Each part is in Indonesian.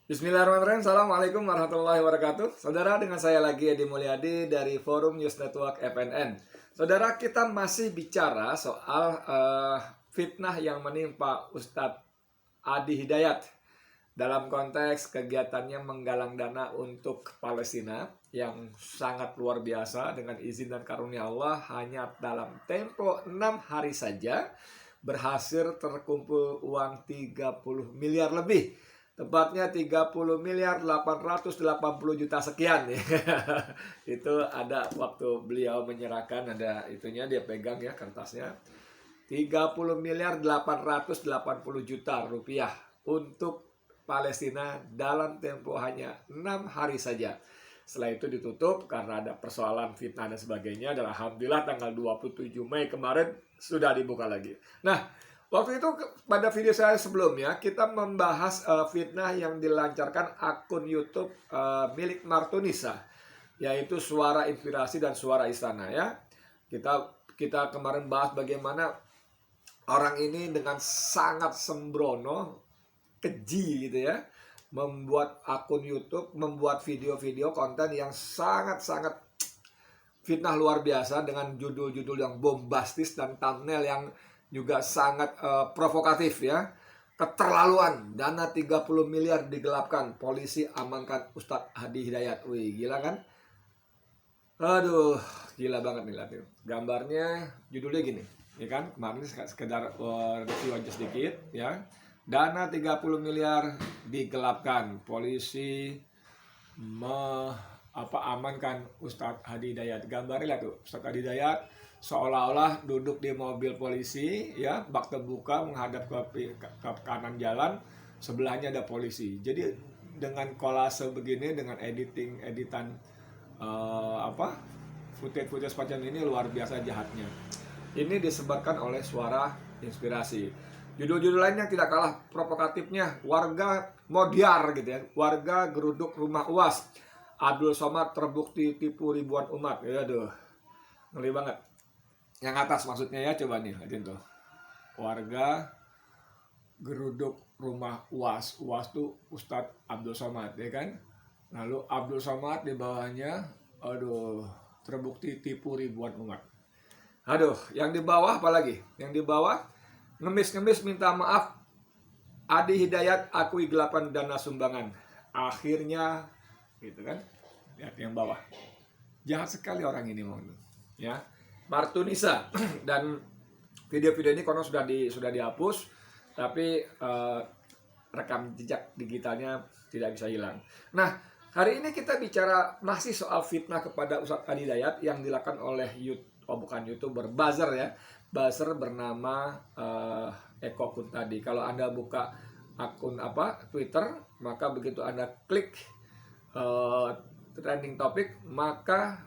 Bismillahirrahmanirrahim. Assalamualaikum warahmatullahi wabarakatuh. Saudara, dengan saya lagi Edi Mulyadi dari Forum News Network FNN. Saudara, kita masih bicara soal fitnah yang menimpa Ustadz Adi Hidayat dalam konteks kegiatannya menggalang dana untuk Palestina yang sangat luar biasa. Dengan izin dan karunia Allah, hanya dalam tempo 6 hari saja berhasil terkumpul uang 30 miliar lebih. Tepatnya 30 miliar 880 juta sekian. Itu ada waktu beliau menyerahkan, ada itunya, dia pegang ya kertasnya. 30 miliar 880 juta rupiah untuk Palestina dalam tempo hanya 6 hari saja. Setelah itu ditutup karena ada persoalan fitnah dan sebagainya. Dan alhamdulillah tanggal 27 Mei kemarin sudah dibuka lagi. Nah, waktu itu pada video saya sebelumnya kita membahas fitnah yang dilancarkan akun YouTube milik Martunisa, yaitu Suara Inspirasi dan Suara Istana ya. Kita kemarin bahas bagaimana orang ini dengan sangat sembrono, keji gitu ya, membuat akun YouTube, membuat video-video konten yang sangat-sangat fitnah luar biasa dengan judul-judul yang bombastis dan thumbnail yang juga sangat provokatif ya. Keterlaluan, dana 30 miliar digelapkan, polisi amankan Ustadz Adi Hidayat. Wih, gila kan? Aduh, gila banget nih lihat. Gambarnya, judulnya gini, ya kan? Kemarin sekedar review aja sedikit ya. Dana 30 miliar digelapkan, polisi amankan Ustadz Adi Hidayat. Gambarnya lihat tuh, Ustadz Adi Hidayat seolah-olah duduk di mobil polisi ya, bak terbuka menghadap ke kanan jalan, sebelahnya ada polisi. Jadi dengan kolase begini, dengan editan footage semacam ini luar biasa jahatnya. Ini disebabkan oleh Suara Inspirasi. Judul-judul lainnya tidak kalah provokatifnya. Warga Modiar gitu ya, warga geruduk rumah UAS. Abdul Somad terbukti tipu ribuan umat. Aduh, ngeri banget. Yang atas maksudnya ya, coba nih lihatin tuh. Warga geruduk rumah UAS. UAS tuh Ustadz Abdul Somad ya kan. Lalu Abdul Somad di bawahnya, aduh, terbukti tipu ribuan umat. Aduh, yang di bawah apa lagi? Yang di bawah ngemis-ngemis minta maaf, Adi Hidayat akui gelapan dana sumbangan. Akhirnya gitu kan. Lihat yang bawah. Jahat sekali orang ini ya. Martunisa. Dan video-video ini konon sudah dihapus, tapi rekam jejak digitalnya tidak bisa hilang. Nah, hari ini kita bicara masih soal fitnah kepada Ustadz Adi Hidayat yang dilakukan oleh YouTuber buzzer ya. Buzzer bernama Eko Kuntadi. Kalau Anda buka akun Twitter, maka begitu Anda klik trending topic, maka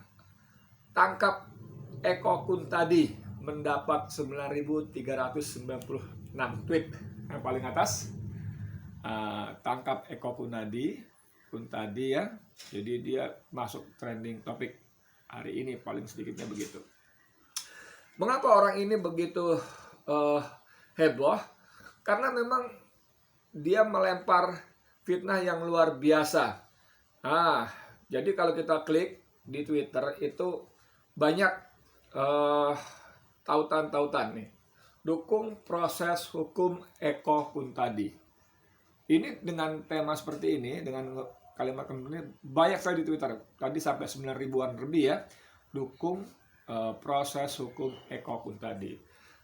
tangkap Eko Kuntadi mendapat 9.396 tweet. Yang paling atas tangkap Eko Kuntadi ya. Jadi dia masuk trending topik hari ini, paling sedikitnya begitu. Mengapa orang ini begitu heboh? Karena memang dia melempar fitnah yang luar biasa. Jadi kalau kita klik di Twitter itu banyak tautan-tautan nih. Dukung proses hukum Eko Kuntadi. Ini dengan tema seperti ini, dengan kalimat ini banyak sekali di Twitter. Tadi sampai 9 ribuan lebih ya. Dukung proses hukum Eko Kuntadi.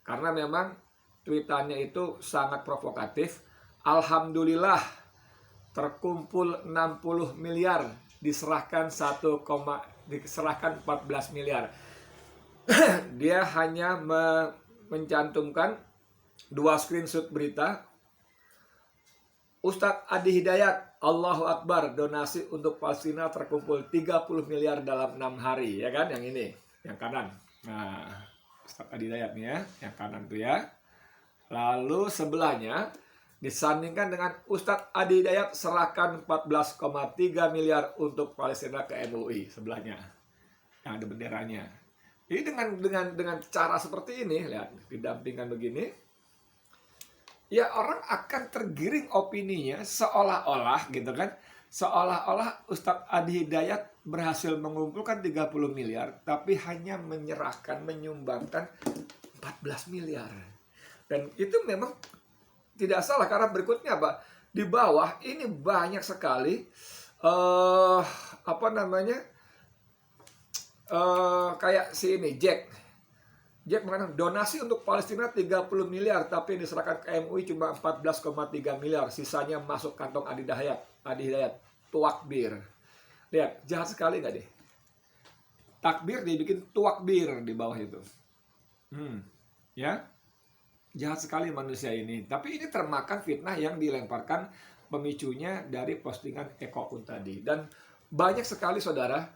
Karena memang tweetannya itu sangat provokatif. Alhamdulillah terkumpul 60 miliar, diserahkan 14 miliar. Dia hanya mencantumkan 2 screenshot berita. Ustadz Adi Hidayat, Allahu Akbar, donasi untuk Palestina terkumpul 30 miliar dalam 6 hari, ya kan? Yang ini, yang kanan. Nah, Ustadz Adi Hidayat nih ya, yang kanan tuh ya. Lalu sebelahnya disandingkan dengan Ustadz Adi Hidayat serahkan 14,3 miliar untuk Palestina ke MUI sebelahnya, yang ada benderanya. Jadi dengan cara seperti ini, lihat, didampingkan begini, ya orang akan tergiring opininya seolah-olah gitu kan, seolah-olah Ustadz Adi Hidayat berhasil mengumpulkan 30 miliar tapi hanya menyerahkan, menyumbangkan 14 miliar. Dan itu memang tidak salah karena berikutnya apa? Di bawah ini banyak sekali apa namanya? Kayak si ini Jack mengatakan donasi untuk Palestina 30 miliar tapi diserahkan ke MUI cuma 14,3 miliar, sisanya masuk kantong Adi Hidayat. Tuakbir. Lihat, jahat sekali nggak deh? Takbir dibikin tuakbir di bawah itu. Ya, jahat sekali manusia ini. Tapi ini termakan fitnah yang dilemparkan pemicunya dari postingan Eko Kun tadi. Dan banyak sekali saudara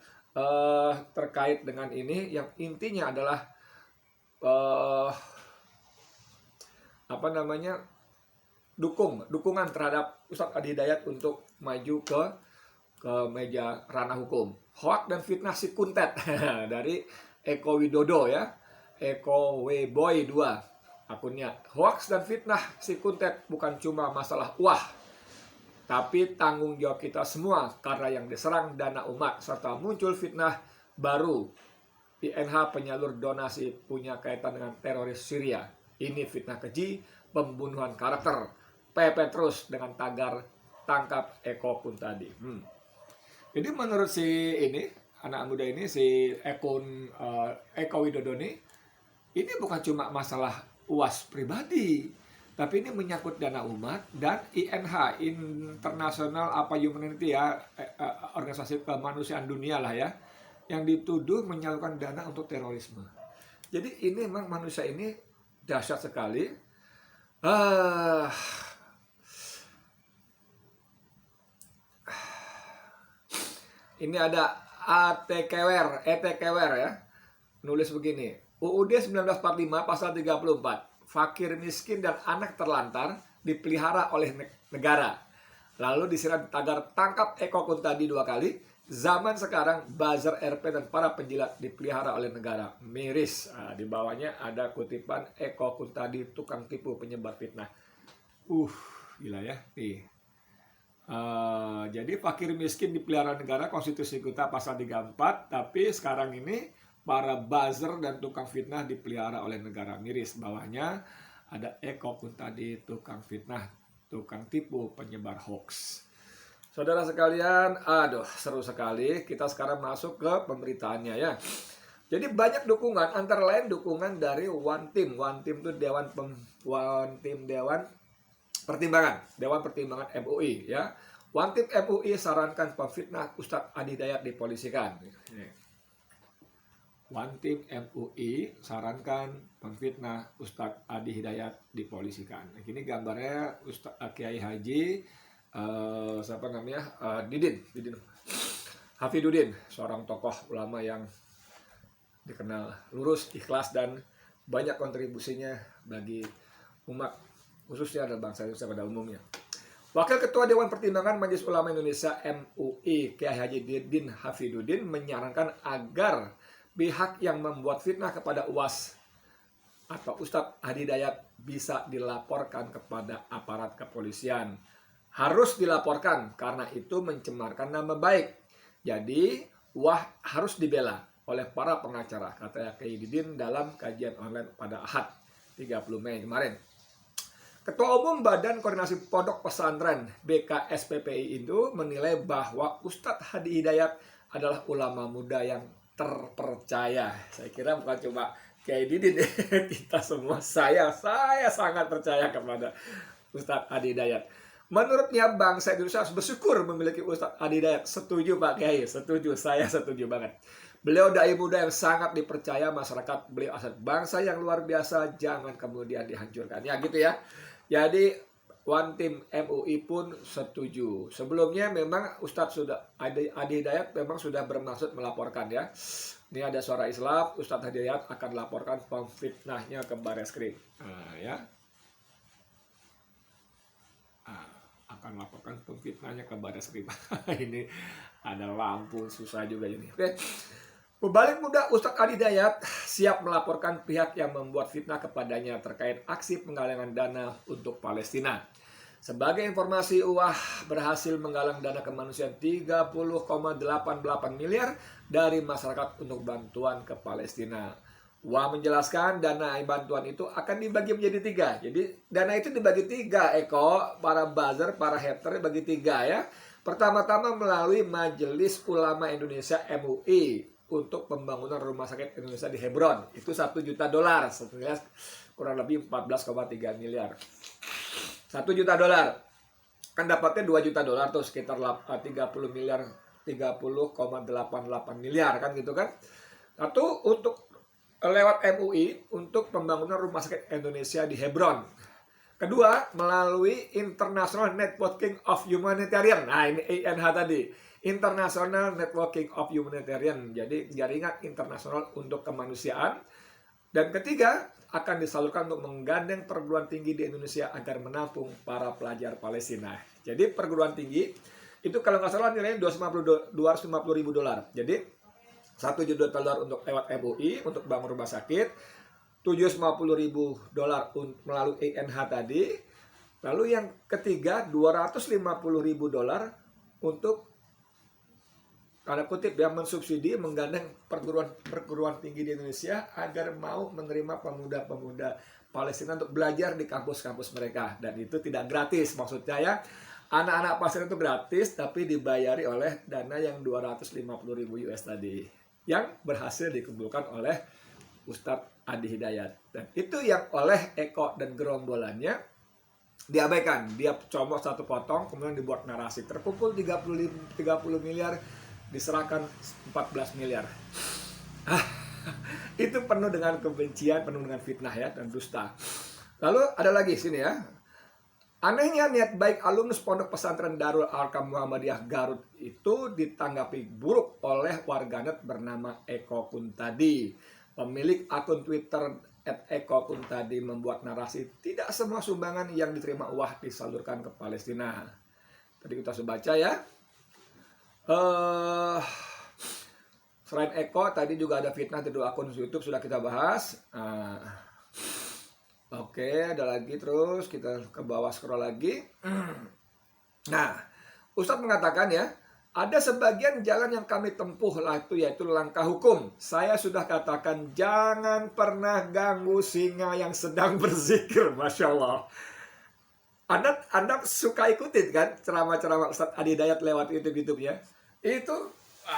terkait dengan ini yang intinya adalah apa namanya, dukungan terhadap Ustadz Adi Hidayat untuk maju ke meja ranah hukum. Hoak dan fitnah si kuntet dari Eko Widodo ya, Eko Weboy 2 akunnya. Hoax dan fitnah si kuntet bukan cuma masalah tapi tanggung jawab kita semua karena yang diserang dana umat serta muncul fitnah baru. INH penyalur donasi punya kaitan dengan teroris Syria. Ini fitnah keji, pembunuhan karakter. PP terus dengan tagar tangkap Eko Kun tadi. Jadi menurut si ini, anak muda ini, si Eko Widodo ini bukan cuma masalah UAS pribadi, tapi ini menyangkut dana umat dan INH, International Humanity ya, organisasi kemanusiaan dunia lah ya, yang dituduh menyalurkan dana untuk terorisme. Jadi ini memang manusia ini dahsyat sekali. Ini ada ETKWR ya, nulis begini. UUD 1945 pasal 34, fakir miskin dan anak terlantar dipelihara oleh negara. Lalu disiram tagar tangkap Eko Kun tadi 2 kali. Zaman sekarang buzzer RP dan para penjilat dipelihara oleh negara. Miris. Di bawahnya ada kutipan Eko Kun tadi tukang tipu penyebar fitnah. Gila ya. Jadi fakir miskin dipelihara negara, konstitusi kita pasal 34, tapi sekarang ini para buzzer dan tukang fitnah dipelihara oleh negara. Miris. Bawahnya ada Eko Kun tadi tukang fitnah, tukang tipu penyebar hoax. Saudara sekalian, seru sekali. Kita sekarang masuk ke pemberitaannya ya. Jadi banyak dukungan, antara lain dukungan dari One Team. One Team itu Dewan Pertimbangan MUI ya. One Team MUI sarankan pemfitnah Ustadz Adi Hidayat dipolisikan. One Team MUI sarankan pemfitnah Ustadz Adi Hidayat dipolisikan. Ini gambarnya Ustadz Kiai Haji siapa namanya, Didin Hafidudin, seorang tokoh ulama yang dikenal lurus, ikhlas dan banyak kontribusinya bagi umat, khususnya adalah bangsa Indonesia pada umumnya. Wakil Ketua Dewan Pertimbangan Majelis Ulama Indonesia MUI Kiai Haji Didin Hafidudin menyarankan agar pihak yang membuat fitnah kepada UAS atau Ustadz Adi Hidayat bisa dilaporkan kepada aparat kepolisian. Harus dilaporkan karena itu mencemarkan nama baik. Jadi harus dibela oleh para pengacara, kata Kiai Didin dalam kajian online pada Ahad 30 Mei kemarin. Ketua Umum Badan Koordinasi Pondok Pesantren BKSPPI itu menilai bahwa Ustadz Adi Hidayat adalah ulama muda yang terpercaya. Saya kira bukan cuma Kiai Didin, kita semua, saya sangat percaya kepada Ustadz Adi Hidayat. Menurutnya bangsa Indonesia harus bersyukur memiliki Ustadz Adi Hidayat. Setuju Pak Kiai, setuju, saya setuju banget. Beliau dai muda yang sangat dipercaya masyarakat, beliau aset bangsa yang luar biasa, jangan kemudian dihancurkan. Ya gitu ya. Jadi One Team MUI pun setuju. Sebelumnya memang Ustadz Adi Hidayat memang sudah bermaksud melaporkan ya. Ini ada suara Islam, Ustadz Adi Hidayat akan laporkan pemfitnahnya ke Bareskrim. Ya. Akan laporkan pemfitnahnya ke Bareskrim. Ini ada lampu susah juga ini. Oke. Pebalik muda Ustadz Adi Dayat siap melaporkan pihak yang membuat fitnah kepadanya terkait aksi penggalangan dana untuk Palestina. Sebagai informasi, UAH berhasil menggalang dana kemanusiaan 30,88 miliar dari masyarakat untuk bantuan ke Palestina. UAH menjelaskan dana bantuan itu akan dibagi menjadi 3. Jadi dana itu dibagi 3, para buzzer, para hater bagi 3 ya. Pertama-tama melalui Majelis Ulama Indonesia MUI untuk pembangunan rumah sakit Indonesia di Hebron. Itu $1 juta. Sebenarnya kurang lebih 14,3 miliar. $1 juta. Kan dapatnya $2 juta tuh sekitar 30 miliar, 30,88 miliar kan gitu kan. Satu untuk lewat MUI untuk pembangunan rumah sakit Indonesia di Hebron. Kedua, melalui International Networking of Humanitarian. Nah, ini INH tadi. International Networking of Humanitarian. Jadi, jaringan internasional untuk kemanusiaan. Dan ketiga, akan disalurkan untuk menggandeng perguruan tinggi di Indonesia agar menampung para pelajar Palestina. Jadi, perguruan tinggi, itu kalau nggak salah nilainya $250 ribu. Jadi, $1 juta untuk lewat MUI, untuk bangun rumah sakit. $750 ribu melalui INH tadi. Lalu yang ketiga $250 ribu untuk tanda kutip ya mensubsidi menggandeng perguruan tinggi di Indonesia agar mau menerima pemuda-pemuda Palestina untuk belajar di kampus-kampus mereka, dan itu tidak gratis. Maksudnya ya anak-anak Palestina itu gratis tapi dibayari oleh dana yang $250 ribu tadi yang berhasil dikumpulkan oleh Ustadz Adi Hidayat. Dan itu yang oleh Eko dan gerombolannya diabaikan. Dia comot satu potong, kemudian dibuat narasi. Terkumpul 30 miliar, diserahkan 14 miliar. Itu penuh dengan kebencian, penuh dengan fitnah ya, dan dusta. Lalu ada lagi sini ya. Anehnya niat baik alumnus Pondok Pesantren Darul Arqam Muhammadiyah Garut itu ditanggapi buruk oleh warganet bernama Eko Kuntadi. Pemilik akun Twitter @Eko Kuntadi membuat narasi tidak semua sumbangan yang diterima UAH disalurkan ke Palestina. Tadi kita sudah baca ya. Selain Eko, tadi juga ada fitnah di 2 akun YouTube sudah kita bahas. Oke, ada lagi terus kita ke bawah scroll lagi. Nah, Ustadz mengatakan ya, ada sebagian jalan yang kami tempuh yaitu langkah hukum. Saya sudah katakan jangan pernah ganggu singa yang sedang berzikir. Masya Allah. Anda suka ikutin kan ceramah-ceramah Ustadz Adi Dayat lewat YouTube ya. Itu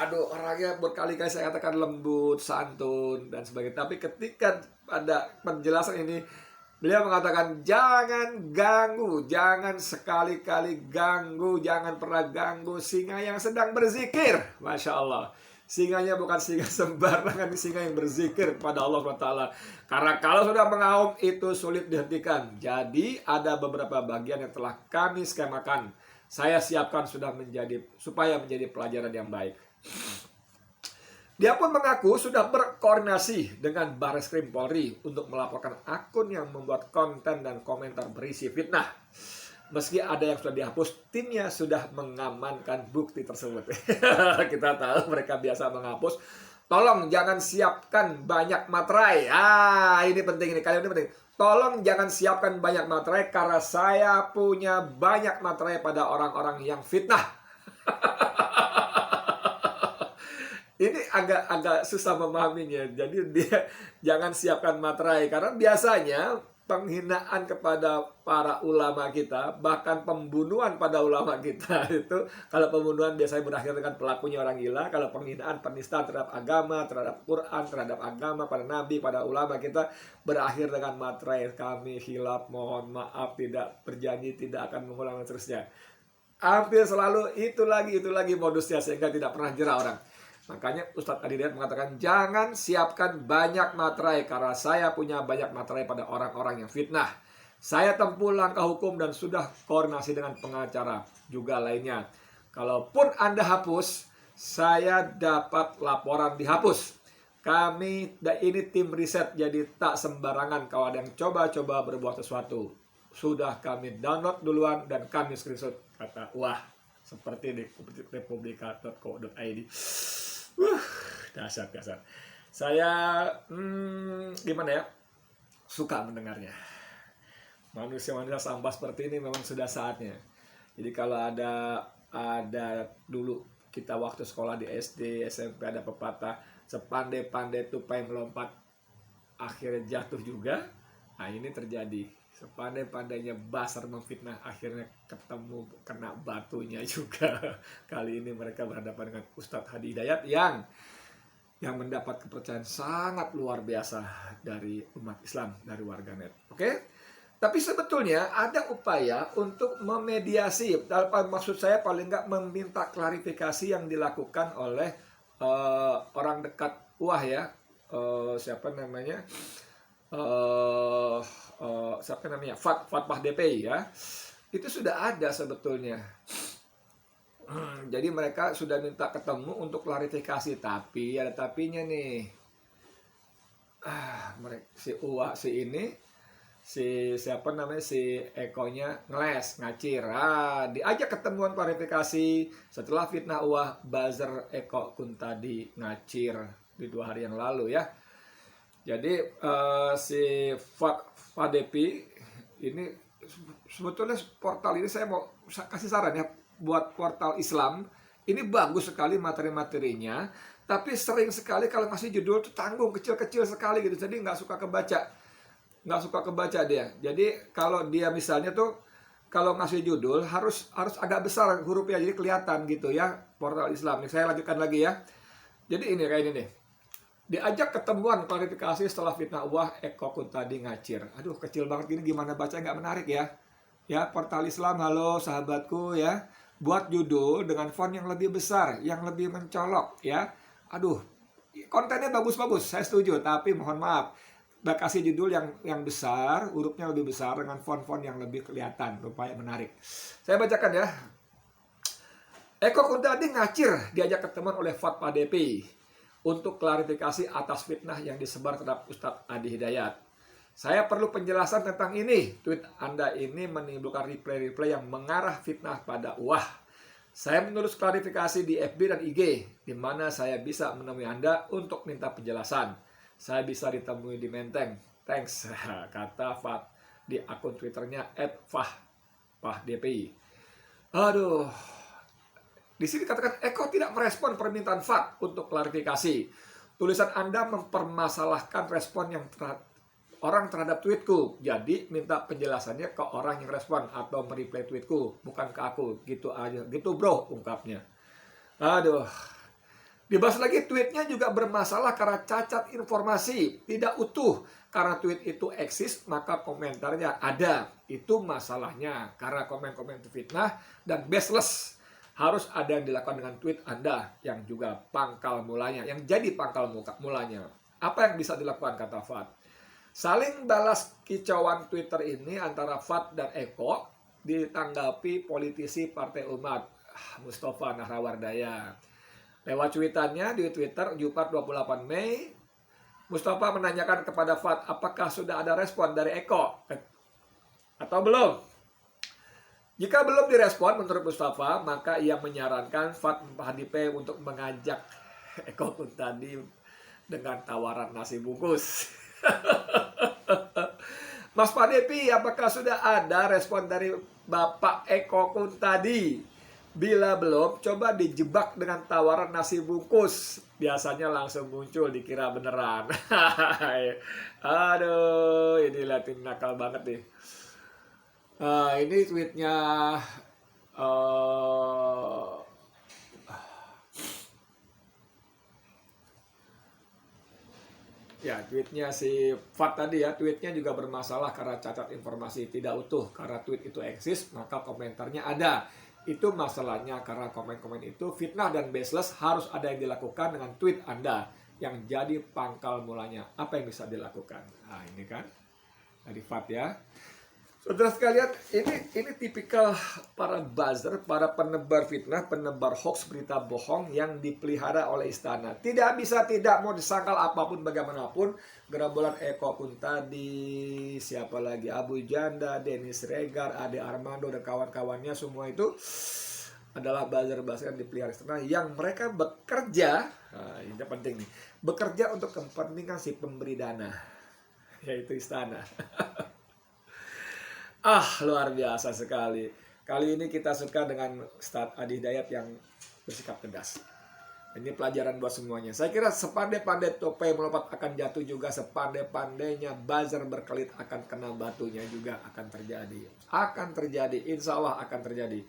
orangnya berkali-kali saya katakan lembut, santun dan sebagainya. Tapi ketika pada penjelasan ini beliau mengatakan jangan ganggu, jangan sekali-kali ganggu, jangan pernah ganggu singa yang sedang berzikir. Masya Allah. Singanya bukan singa sembarangan, singa yang berzikir kepada Allah SWT. Karena kalau sudah mengaum itu sulit dihentikan. Jadi ada beberapa bagian yang telah kami skemakan. Saya siapkan supaya menjadi pelajaran yang baik. Dia pun mengaku sudah berkoordinasi dengan Barreskrim Polri untuk melaporkan akun yang membuat konten dan komentar berisi fitnah. Meski ada yang sudah dihapus, timnya sudah mengamankan bukti tersebut. Kita tahu mereka biasa menghapus. Tolong jangan siapkan banyak materai. Ini penting, ini kalian ini penting. Tolong jangan siapkan banyak materai karena saya punya banyak materai pada orang-orang yang fitnah. Ini agak susah memahaminya. Jadi dia jangan siapkan materai karena biasanya penghinaan kepada para ulama kita, bahkan pembunuhan pada ulama kita itu, kalau pembunuhan biasanya berakhir dengan pelakunya orang gila. Kalau penghinaan, penistaan terhadap agama, terhadap Quran, terhadap agama, pada nabi, pada ulama kita berakhir dengan materai. Kami hilaf, mohon maaf, tidak berjanji tidak akan mengulang dan seterusnya. Hampir selalu itu lagi modusnya sehingga tidak pernah jerah orang. Makanya Ustadz Adi Dayat mengatakan jangan siapkan banyak materai karena saya punya banyak materai pada orang-orang yang fitnah. Saya tempuh langkah hukum dan sudah koordinasi dengan pengacara juga lainnya. Kalaupun Anda hapus, saya dapat laporan dihapus. Kami ini tim riset, jadi tak sembarangan kalau ada yang coba-coba berbuat sesuatu. Sudah kami download duluan dan kami screenshot, kata wah seperti di republika.co.id. Uh, Dahsyat, dahsyat. Saya gimana ya? Suka mendengarnya. Manusia-manusia sampah seperti ini memang sudah saatnya. Jadi kalau ada dulu kita waktu sekolah di SD, SMP ada pepatah sepandai-pandai tupai melompat akhirnya jatuh juga. Nah, ini terjadi. Sepandai-pandainya Basar memfitnah akhirnya ketemu kena batunya juga. Kali ini mereka berhadapan dengan Ustadz Hadi Hidayat yang mendapat kepercayaan sangat luar biasa dari umat Islam, dari warganet. Oke? Tapi sebetulnya ada upaya untuk memediasi. Maksud saya paling nggak meminta klarifikasi yang dilakukan oleh orang dekat ya. Siapa namanya? Fatmah DPI ya. Itu sudah ada sebetulnya. Jadi mereka sudah minta ketemu untuk klarifikasi, tapi ada tapinya nih. Si Ekonya ngeles, ngacir. Diajak ketemuan klarifikasi setelah fitnah buzzer Eko Kuntadi ngacir di 2 hari yang lalu ya. Jadi si Fadepi ini sebetulnya portal ini saya mau kasih saran ya buat portal Islam. Ini bagus sekali materi-materinya, tapi sering sekali kalau ngasih judul tuh tanggung, kecil-kecil sekali gitu. Jadi nggak suka kebaca dia. Jadi kalau dia misalnya tuh kalau ngasih judul harus agak besar hurufnya jadi kelihatan gitu ya, portal Islam. Nih saya lanjutkan lagi ya. Jadi ini kayak ini nih. Diajak ketemuan klarifikasi setelah fitnah Eko Kuntadi ngacir. Aduh, kecil banget gini gimana baca nggak menarik ya. Ya, portal Islam, halo sahabatku ya. Buat judul dengan font yang lebih besar, yang lebih mencolok ya. Aduh, kontennya bagus-bagus, saya setuju, tapi mohon maaf. Kasih judul yang besar, hurufnya lebih besar dengan font-font yang lebih kelihatan, supaya menarik. Saya bacakan ya. Eko Kuntadi ngacir diajak ketemuan oleh Fatmah DPI untuk klarifikasi atas fitnah yang disebar terhadap Ustadz Hadi Hidayat. Saya perlu penjelasan tentang ini. Tweet Anda ini menimbulkan reply-reply yang mengarah fitnah pada Saya menulis klarifikasi di FB dan IG, di mana saya bisa menemui Anda untuk minta penjelasan. Saya bisa ditemui di Menteng. Thanks, kata Fat di akun Twitternya @fah_dpi. Aduh, di sini katakan Eko tidak merespon permintaan Fat untuk klarifikasi. Tulisan Anda mempermasalahkan respon yang orang terhadap tweetku. Jadi minta penjelasannya ke orang yang respon atau mereply tweetku, bukan ke aku. Gitu aja. Gitu bro, ungkapnya. Aduh. Dibahas lagi, tweetnya juga bermasalah karena cacat informasi, tidak utuh. Karena tweet itu eksis, maka komentarnya ada. Itu masalahnya. Karena komen-komen itu fitnah dan baseless. Harus ada yang dilakukan dengan tweet Anda yang juga pangkal mulanya, yang jadi pangkal mulanya. Apa yang bisa dilakukan, kata Fat? Saling balas kicauan Twitter ini antara Fat dan Eko ditanggapi politisi Partai Umat Mustafa Nahrawardaya. Lewat cuitannya di Twitter Jumat 28 Mei, Mustafa menanyakan kepada Fat apakah sudah ada respon dari Eko atau belum. Jika belum direspon menurut Mustafa, maka ia menyarankan Fat Hadi untuk mengajak Eko Kuntadi dengan tawaran nasi bungkus. Mas Padepi, apakah sudah ada respon dari Bapak Eko Kuntadi? Bila belum, coba dijebak dengan tawaran nasi bungkus. Biasanya langsung muncul, dikira beneran. Aduh, ini liatin nakal banget nih. Ini tweetnya ya, tweetnya si Fat tadi ya, tweetnya juga bermasalah karena cacat informasi, tidak utuh. Karena tweet itu eksis, maka komentarnya ada. Itu masalahnya karena komen-komen itu fitnah dan baseless. Harus ada yang dilakukan dengan tweet Anda yang jadi pangkal mulanya. Apa yang bisa dilakukan? Nah, ini kan dari Fat ya. Saudara sekalian, ini tipikal para buzzer, para penebar fitnah, penebar hoax, berita bohong yang dipelihara oleh istana. Tidak bisa tidak mau disangkal apapun bagaimanapun. Gerombolan Eko Kuntadi, siapa lagi, Abu Janda, Dennis Regar, Ade Armando dan kawan-kawannya, semua itu adalah buzzer-buzzer yang dipelihara istana yang mereka bekerja, nah, ini penting nih, bekerja untuk kepentingan si pemberi dana, yaitu istana. Luar biasa sekali. Kali ini kita suka dengan Ustadz Adi Hidayat yang bersikap tegas. Ini pelajaran buat semuanya. Saya kira sepandai-pandai topai melompat akan jatuh juga, sepandai-pandainya buzzer berkelit akan kena batunya juga akan terjadi. Akan terjadi, insya Allah akan terjadi.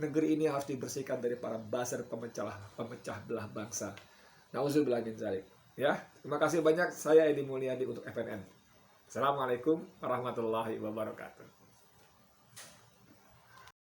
Negeri ini harus dibersihkan dari para buzzer pemecah belah bangsa. Nauzubillah min dzalik. Ya, terima kasih banyak. Saya Edi Mulyadi untuk FNN. Assalamualaikum warahmatullahi wabarakatuh.